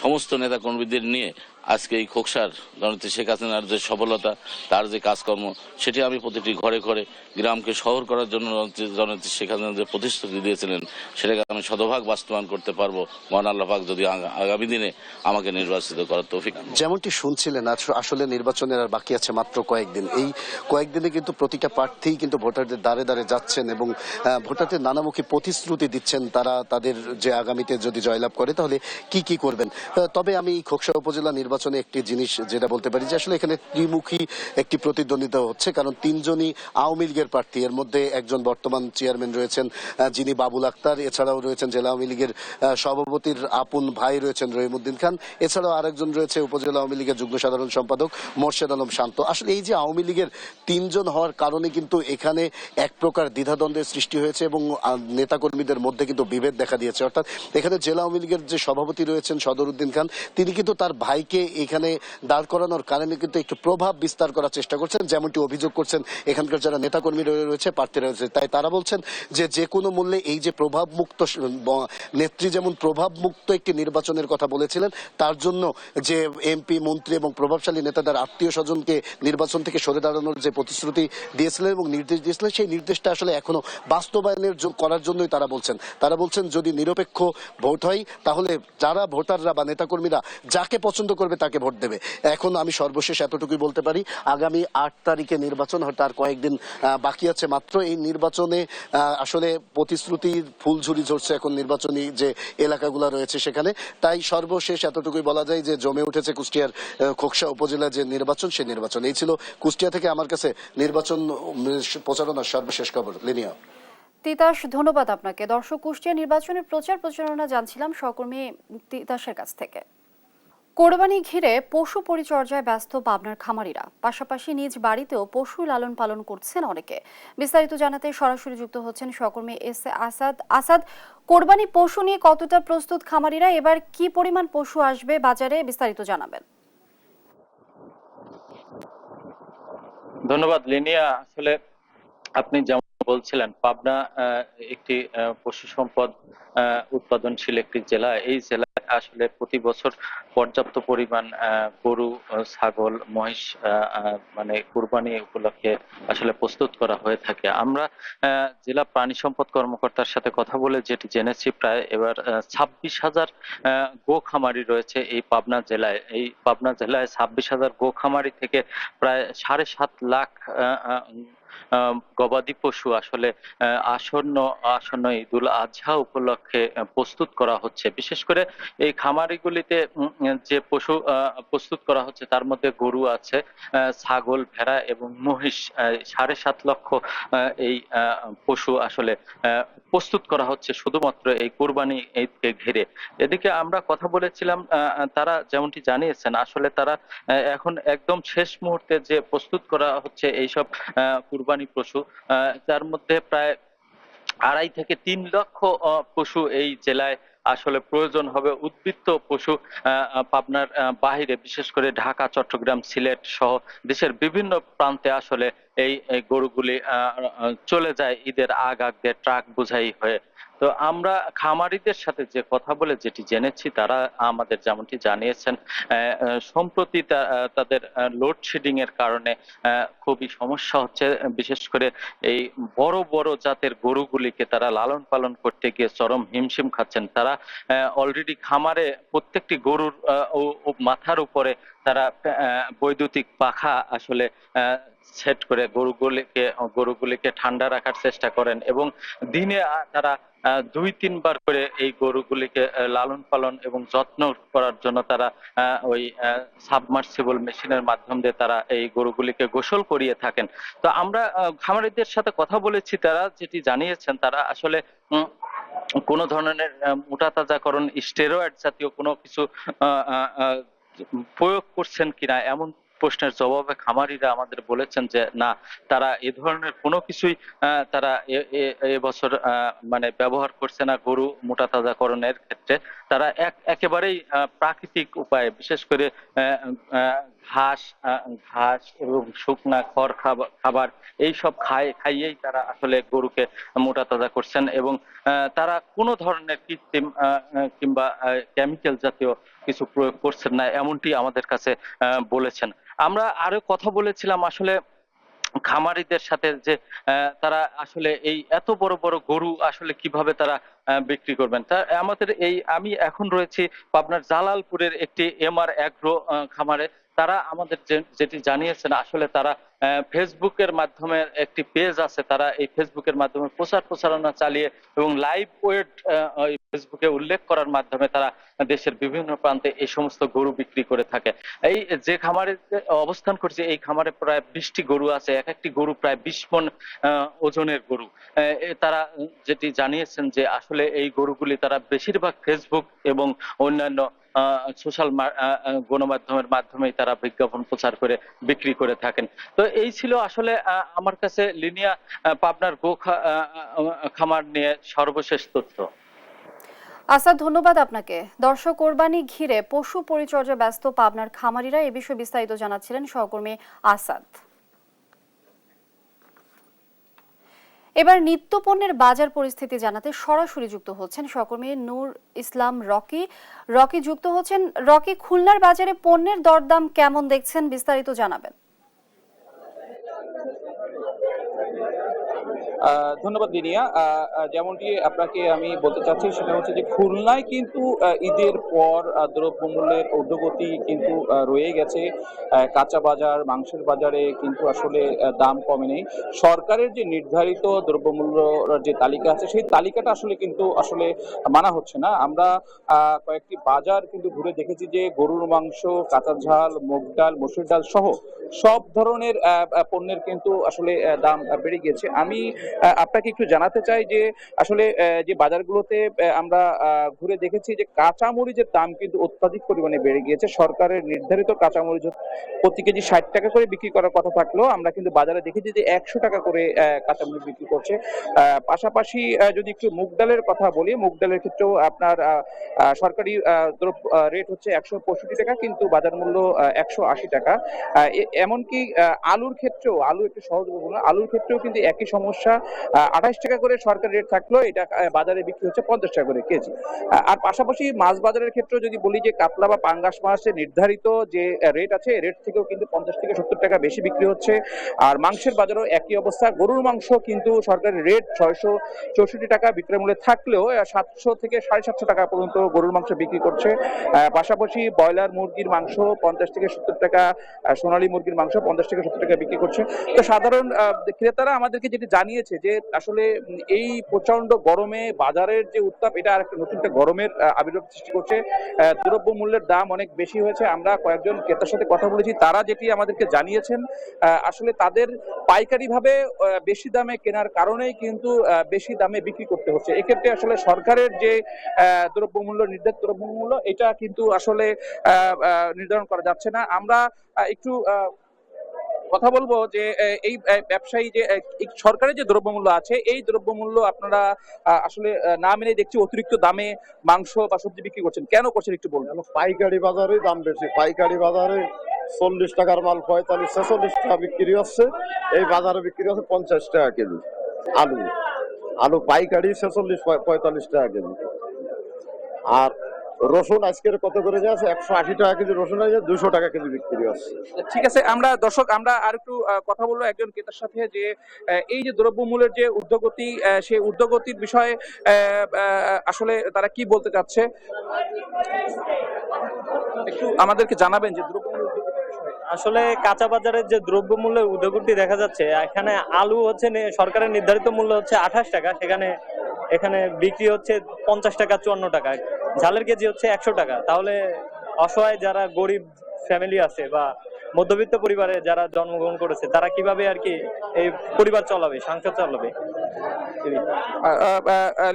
সমস্ত নেতা কর্মীদের নিয়ে আজকে এই খোকসার জননেত্রী শেখ হাসিনার যে সফলতা, তার যে কাজকর্ম, সেটি আমি প্রতিটি ঘরে ঘরে গ্রামকে শহর করার জন্য জননেত্রী শেখ হাসিনা যে প্রতিশ্রুতি দিয়েছিলেন সেটাকে আমি শতভাগ বাস্তবায়ন করতে পারবো, মহান আল্লাহ পাক যদি আগামী দিনে আমাকে নির্বাচিত করার তৌফিক। যেমনটি শুনছিলেন, আসলে নির্বাচনের আর বাকি আছে মাত্র কয়েকদিন। এই কয়েকদিনে কিন্তু প্রতিটা প্রার্থী কিন্তু ভোটারদের দ্বারে দ্বারে যাচ্ছেন এবং ভোটারদের নানামুখী প্রতিশ্রুতি দিচ্ছেন তারা তাদের যে আগামীতে যদি জয়লাভ করে তাহলে কি কি করবেন। তবে আমি এই খোকসা উপজেলা নির্বাচনে একটি জিনিস যেটা বলতে পারি যে আসলে এখানে ত্রিমুখী একটি প্রতিদ্বন্দ্বিতা হচ্ছে, কারণ 3 জনই আওয়ামী লীগের প্রার্থী। এর মধ্যে একজন বর্তমান চেয়ারম্যান রয়েছেন যিনি বাবুল আক্তার, এছাড়াও রয়েছেন জেলা আওয়ামী লীগের সভাপতির আপন ভাই রয়েছেন রহিমউদ্দিন খান, এছাড়াও আরেকজন রয়েছে উপজেলা আওয়ামী লীগের যুগ্ম সাধারণ সম্পাদক মোর্শেদ আলম শান্ত। আসলে এই যে আওয়ামী লীগের 3 জন হওয়ার কারণে কিন্তু এখানে এক প্রকার দ্বিধাদ্বন্দ্বের সৃষ্টি হয়েছে এবং নেতাকর্মীদের মধ্যে কিন্তু বিভেদ দেখা দিয়েছে। অর্থাৎ এখানে জেলা আওয়ামী লীগের যে সভাপতি রয়েছেন সদরউদ্দিন খান, তিনি কিন্তু তার ভাইকে এখানে দাঁড় করানোর কারণে কিন্তু একটু প্রভাব বিস্তার করার চেষ্টা করছেন, যেমনটি অভিযোগ করছেন এখানকার যারা নেতাকর্মী রয়েছে, প্রার্থীরা রয়েছে। তাই তারা বলছেন যে কোনো মূল্যে এই যে প্রভাব মুক্ত নেত্রী যেমন প্রভাব মুক্ত একটি নির্বাচনের কথা বলেছিলেন, তার জন্য যে এমপি মন্ত্রী এবং প্রভাবশালী নেতাদের আত্মীয় স্বজনকে নির্বাচন থেকে সরে দাঁড়ানোর যে প্রতিশ্রুতি দিয়েছিলেন এবং নির্দেশ দিয়েছিলেন, সেই নির্দেশটা আসলে এখনো বাস্তবায়নের করার জন্যই তারা বলছেন যদি নিরপেক্ষ ভোট হয় তাহলে যারা ভোটাররা বা নেতাকর্মীরা যাকে পছন্দ করবে তাকে ভোট দেবে। এখন আমি সর্বশেষ এতটুকুই বলতে পারি, আগামী 8 তারিখে নির্বাচন, তার কয়েকদিন বাকি আছে মাত্র। এই নির্বাচনে আসলে প্রতিশ্রুতির ফুলঝুরি ঝরছে এখন নির্বাচনী যে এলাকাগুলো রয়েছে সেখানে। তাই সর্বশেষ এতটুকুই বলা যায় যে জমে উঠেছে কুষ্টিয়ার খোকসা উপজেলা যে নির্বাচন, সেই নির্বাচন। এই ছিল কুষ্টিয়া থেকে আমার কাছে নির্বাচন প্রচারণার সর্বশেষ খবর। লিনিয়া। তিতাস, ধন্যবাদ আপনাকে। দর্শক, কুষ্টিয়া নির্বাচনের প্রচার প্রচারণা জানছিলাম সহকর্মী তিতাসের কাছ থেকে। কোরবানি ঘিরে পশু পরিচর্যায় ব্যস্ত পাবনার খামারিরা, পাশাপাশি নিজ বাড়িতেও পশু লালন পালন করছেন অনেকে। বিস্তারিত জানাতে সরাসরি যুক্ত হচ্ছেন সহকর্মী এস এ আসাদ। কোরবানি পশু নিয়ে কতটা প্রস্তুত খামারিরা, এবার কি পরিমাণ পশু আসবে বাজারে, বিস্তারিত জানাবেন। ধন্যবাদ লিনিয়া। আসলে আপনি যেমন বলছিলেন পাবনা একটি পশু সম্পদ উৎপাদনশীল একটি জেলা। এই জেলায় আসলে প্রতি বছর পর্যাপ্ত পরিমাণ গরু, ছাগল, মহিষ মানে কুরবানি উপলক্ষে আসলে প্রস্তুত করা হয়ে থাকে। আমরা জেলা প্রাণী সম্পদ কর্মকর্তার সাথে কথা বলে যেটি জেনেছি, প্রায় এবার 26,000 গো খামারি রয়েছে এই পাবনা জেলায়। এই পাবনা জেলায় 26,000 গো খামারি থেকে প্রায় 7.5 লাখ গবাদি পশু আসলে আসন্ন ঈদুল আজহা উপলক্ষে প্রস্তুত করা হচ্ছে। বিশেষ করে এই খামারিগুলিতে যে পশু প্রস্তুত করা হচ্ছে তার মধ্যে গরু আছে, ছাগল, ভেড়া এবং মহিষ। 7.5 লক্ষ এই পশু আসলে প্রস্তুত করা হচ্ছে শুধুমাত্র এই কোরবানি ঈদকে ঘিরে। এদিকে আমরা কথা বলেছিলাম, তারা যেমনটি জানিয়েছেন আসলে তারা এখন একদম শেষ মুহূর্তে যে প্রস্তুত করা হচ্ছে এইসব কুরবানি পশু, তার মধ্যে প্রায় 2.5 থেকে 3 লক্ষ পশু এই জেলায় আসলে প্রয়োজন হবে। উদ্বৃত্ত পশু পাবনার বাহিরে, বিশেষ করে ঢাকা, চট্টগ্রাম, সিলেট সহ দেশের বিভিন্ন প্রান্তে আসলে এই গরুগুলি চলে যায় ঈদের আগ আগে ট্রাক বোঝাই হয়ে। তো আমরা খামারিদের সাথে যে কথা বলে যেটি জেনেছি, তারা আমাদের যেমনটি জানিয়েছেন সম্প্রতি তাদের লোডশেডিং এর কারণে খুবই সমস্যা হচ্ছে। বিশেষ করে এই বড় বড় জাতের গরুগুলিকে তারা লালন পালন করতে গিয়ে চরম হিমশিম খাচ্ছেন। তারা অলরেডি খামারে প্রত্যেকটি গরুর মাথার উপরে তারা বৈদ্যুতিক পাখা আসলে সেট করে গরুগুলিকে ঠান্ডা রাখার চেষ্টা করেন এবং দিনে তারা 2-3 বার করে এই গরুগুলিকে লালন পালন এবং যত্ন করার জন্য তারা ওই সাবমার্সিবল মেশিনের মাধ্যম দিয়ে তারা এই গরুগুলিকে গোসল করিয়ে থাকেন। তো আমরা খামারিদের সাথে কথা বলেছি, তারা যেটি জানিয়েছেন তারা আসলে কোনো ধরনের মোটাতাজাকরণ, স্টেরয়েড জাতীয় কোনো কিছু প্রয়োগ করছেন কিনা এমন প্রশ্নের জবাবে খামারিরা আমাদের বলেছেন যে না, তারা এ ধরনের কোনো কিছুই তারা এবছর মানে ব্যবহার করছে না গরু মোটাতাজাকরণের ক্ষেত্রে। তারা একেবারেই প্রাকৃতিক উপায়ে, বিশেষ করে ঘাস এবং শুকনা খড় খাবার এইসব খাইয়েই তারা আসলে গরুকে মোটাতাজা করছেন এবং তারা কোনো ধরনের কৃত্রিম কিংবা কেমিক্যাল জাতীয় কিছু প্রয়োগ করছেন না, এমনটি আমাদের কাছে বলেছেন। আমরা আরো কথা বলেছিলাম আসলে খামারিদের সাথে যে তারা আসলে এই এত বড় বড় গরু আসলে কিভাবে তারা বিক্রি করবেন। তা আমাদের আমি এখন রয়েছি পাবনার জালালপুরের একটি এমআর অ্যাগ্রো খামারে। তারা আমাদের যেটি জানিয়েছেন আসলে তারা ফেসবুকের মাধ্যমে একটি পেজ আছে, তারা এই ফেসবুকের মাধ্যমে প্রচারণা চালিয়ে এবং লাইভ ওয়েট ফেসবুকে উল্লেখ করার মাধ্যমে তারা দেশের বিভিন্ন প্রান্তে এই সমস্ত গরু বিক্রি করে থাকে। এই যে খামারে অবস্থান করছে এই খামারে প্রায় 20টি গরু আছে, এক একটি গরু প্রায় 20 মণ ওজনের গরু। তারা যেটি জানিয়েছেন যে আসলে এই গরুগুলি তারা বেশিরভাগ ফেসবুক এবং অন্যান্য সোশ্যাল গণমাধ্যমের মাধ্যমেই তারা বিজ্ঞাপন প্রচার করে বিক্রি করে থাকেন। তো এই ছিল আসলে আমার কাছে লিনিয়া পাবনার গো খামার নিয়ে সর্বশেষ তথ্য। আসাদ, ধন্যবাদ আপনাকে। দর্শক, কোরবানি ঘিরে পশু পরিচর্যা ব্যস্ত পাবনার খামারিরা এ বিষয়ে বিস্তারিত জানাচ্ছিলেন সহকর্মী আসাদ। এবার নিত্য পণ্যের বাজার পরিস্থিতি জানাতে সরাসরি যুক্ত হচ্ছেন সহকর্মী নূর ইসলাম রকি যুক্ত হচ্ছেন। রকি, খুলনার বাজারে পণ্যের দরদাম কেমন দেখছেন, বিস্তারিত জানাবেন। ধন্যবাদ দিনিয়া। যেমনটি আপনাকে আমি বলতে চাচ্ছি সেটা হচ্ছে যে খুলনায় কিন্তু ঈদের পর দ্রব্যমূল্যের ঊর্ধ্বগতি কিন্তু রয়ে গেছে। কাঁচা বাজার, মাংসের বাজারে কিন্তু আসলে দাম কমে নেই। সরকারের যে নির্ধারিত দ্রব্যমূল্য যে তালিকা আছে সেই তালিকাটা আসলে মানা হচ্ছে না। আমরা কয়েকটি বাজার কিন্তু ঘুরে দেখেছি যে গরুর মাংস, কাঁচা ঝাল, মুগ ডাল, মসুর ডাল সহ সব ধরনের পণ্যের কিন্তু আসলে দাম বেড়ে গিয়েছে। আমি আপনাকে একটু জানাতে চাই যে আসলে যে বাজারগুলোতে আমরা ঘুরে দেখেছি যে কাঁচামরিচের দাম কিন্তু অত্যাধিক পরিমাণে বেড়ে গিয়েছে। সরকারের নির্ধারিত কাঁচামরিচ প্রতি কেজি 60 টাকা করে বিক্রি করার কথা থাকলেও আমরা কিন্তু বাজারে দেখেছি যে 100 টাকা করে কাঁচামরিচ বিক্রি করছে। পাশাপাশি যদি একটু মুগ ডালের কথা বলি, মুগ ডালের ক্ষেত্রেও আপনার সরকারি রেট হচ্ছে 165 টাকা, কিন্তু বাজার মূল্য 180 টাকা। এমনকি আলুর ক্ষেত্রেও, আলু একটু সহজ বলবো না, আলুর ক্ষেত্রেও কিন্তু একই সমস্যা। 28 টাকা করে সরকারি রেট থাকলো, এটা বাজারে বিক্রি হচ্ছে 50 টাকা করে কেজি। আর পাশাপাশি মাছ বাজারের ক্ষেত্রে যদি বলি যে কাতলা বা পাঙ্গাস মাছের নির্ধারিত যে রেট আছে, রেট থেকেও কিন্তু 50 থেকে 70 টাকা বেশি বিক্রি হচ্ছে। আর মাংসের বাজারও একই অবস্থা। গরুর মাংস কিন্তু সরকারি রেট 664 টাকা বিক্রয় মূল্যে থাকলেও 700 থেকে 750 টাকা পর্যন্ত গরুর মাংস বিক্রি করছে। পাশাপাশি ব্রয়লার মুরগির মাংস 50 থেকে 70 টাকা, সোনালী মুরগির মাংস 50 থেকে 70 টাকা বিক্রি করছে। তো সাধারণ ক্রেতারা আমাদেরকে যেটি জানিয়েছে যে আসলে এই প্রচন্ড গরমে বাজারের যে উত্তাপ, এটা আরেকটা নতুন একটা গরমের আবির্ভাব সৃষ্টি করছে। দ্রব্য মূল্যের দাম অনেক বেশি হয়েছে। আমরা কয়েকজন ক্রেতার সাথে কথা বলেছি, তারা যেটি আমাদেরকে জানিয়েছেন আসলে তাদের পাইকারি ভাবে বেশি দামে কেনার কারণেই কিন্তু বেশি দামে বিক্রি করতে হচ্ছে। এক্ষেত্রে আসলে সরকারের যে দ্রব্যমূল্য, নির্ধারিত দ্রব্যমূল্য, এটা কিন্তু আসলে নির্ধারণ করা যাচ্ছে না। আমরা একটু কথা বলবো যে এই ব্যবসায়ী যে সরকারের যে দ্রব্যমূল্য আছে, এই দ্রব্যমূল্য আপনারা আসলে না মেনে দেখছি অতিরিক্ত দামে মাংস বা সবজি বিক্রি করছেন, কেন করছেন একটু বলুন। পাইকারি বাজারে দাম বেশি, পাইকারি বাজারে 40 টাকার মাল 45-46 টাকা বিক্রি হচ্ছে, এই বাজারে বিক্রি হচ্ছে 50 টাকা কেজি। আলু পাইকারি 46-45 টাকা কেজি। আর রসুন আজকের কত করে যাচ্ছে? 180 টাকা কেজি রসুন, 200 টাকা কেজি বিক্রি হচ্ছে। ঠিক আছে, আমরা আর একটু কথা বলবো একজন ক্রেতার সাথে যে এই যে দ্রব্যমূল্যের যে ঊর্ধ্বগতি, সেই ঊর্ধ্বগতির বিষয়ে আসলে তারা কি বলতে চাচ্ছে, একটু আমাদেরকে জানাবেন যে দ্রব্যমূল্য আসলে কাঁচা বাজারের যে দ্রব্যমূল্যের ঊর্ধ্বগতি দেখা যাচ্ছে। এখানে আলু হচ্ছে সরকারের নির্ধারিত মূল্য হচ্ছে 28 টাকা, এখানে বিক্রি হচ্ছে 50 টাকা 54 টাকা। ঝালের কেজি হচ্ছে 100 টাকা। তাহলে অসহায় যারা গরিব ফ্যামিলি আছে বা মধ্যবিত্ত পরিবারে যারা জন্মগ্রহণ করেছে, তারা কিভাবে আর কি এই পরিবার চালাবে, সংসার চালাবে।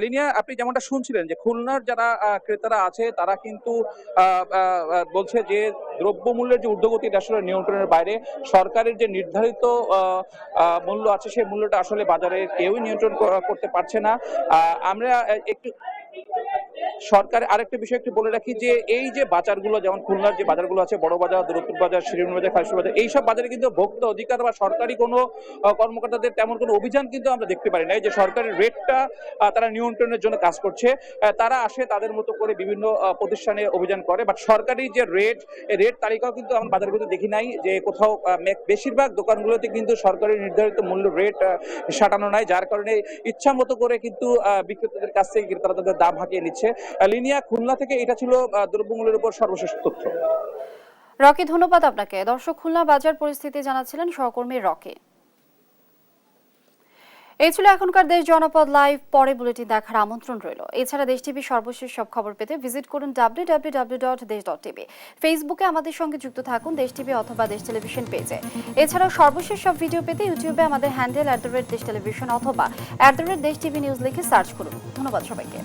লিনিয়া, আপনি যেমনটা শুনছিলেন যে খুলনার যারা ক্রেতারা আছে তারা কিন্তু বলছে যে দ্রব্যমূল্যের যে ঊর্ধ্বগতি আসলে নিয়ন্ত্রণের বাইরে। সরকারের যে নির্ধারিত মূল্য আছে, সেই মূল্যটা আসলে বাজারে কেউই নিয়ন্ত্রণ করতে পারছে না। আমরা একটু সরকার আরেকটা বিষয় একটু বলে রাখি যে এই যে বাজারগুলো, যেমন খুলনার যে বাজারগুলো আছে, বড় বাজার, দৌলতপুর বাজার, শিরিন বাজার, খালিশপুর বাজার, এইসব বাজারে কিন্তু ভোক্তা অধিকার বা সরকারি কোনো কর্মকর্তাদের তেমন কোনো অভিযান কিন্তু আমরা দেখতে পারি না। যে সরকারের রেটটা তারা নিয়ন্ত্রণের জন্য কাজ করছে। তারা আসে তাদের মতো করে বিভিন্ন প্রতিষ্ঠানে অভিযান করে, বাট সরকারি যে রেট তালিকাও কিন্তু আমরা বাজারগুলোতে দেখি নাই যে কোথাও। বেশিরভাগ দোকানগুলোতে কিন্তু সরকারি নির্ধারিত মূল্য রেট সাটানো নাই, যার কারণে ইচ্ছা মতো করে কিন্তু বিক্রেতাদের কাছ থেকে ক্রেতারা তাদের দাম হাঁকিয়ে নিচ্ছে। লিনিয়া, খুলনা থেকে এটা ছিল দ্রব্যমূল্যের উপর সর্বশেষ তথ্য। রকি, ধন্যবাদ আপনাকে। দর্শক, খুলনা বাজার পরিস্থিতি জানাচ্ছিলেন সহকর্মী রকি। এই ছিল এখনকার দেশ জনপদ লাইভ। পরে বুলেটিন দেখার আমন্ত্রণ রইল। এছাড়া দেশ টিভি সর্বশেষ সব খবর পেতে ভিজিট করুন www.desh.tv। ফেসবুকে আমাদের সঙ্গে যুক্ত থাকুন দেশ টিভি অথবা দেশ টেলিভিশন পেজে। এছাড়াও সর্বশেষ সব ভিডিও পেতে ইউটিউবে আমাদের হ্যান্ডেল @দেশ টেলিভিশন অথবা @দেশ টিভি নিউজ লিখে সার্চ করুন। ধন্যবাদ সবাইকে।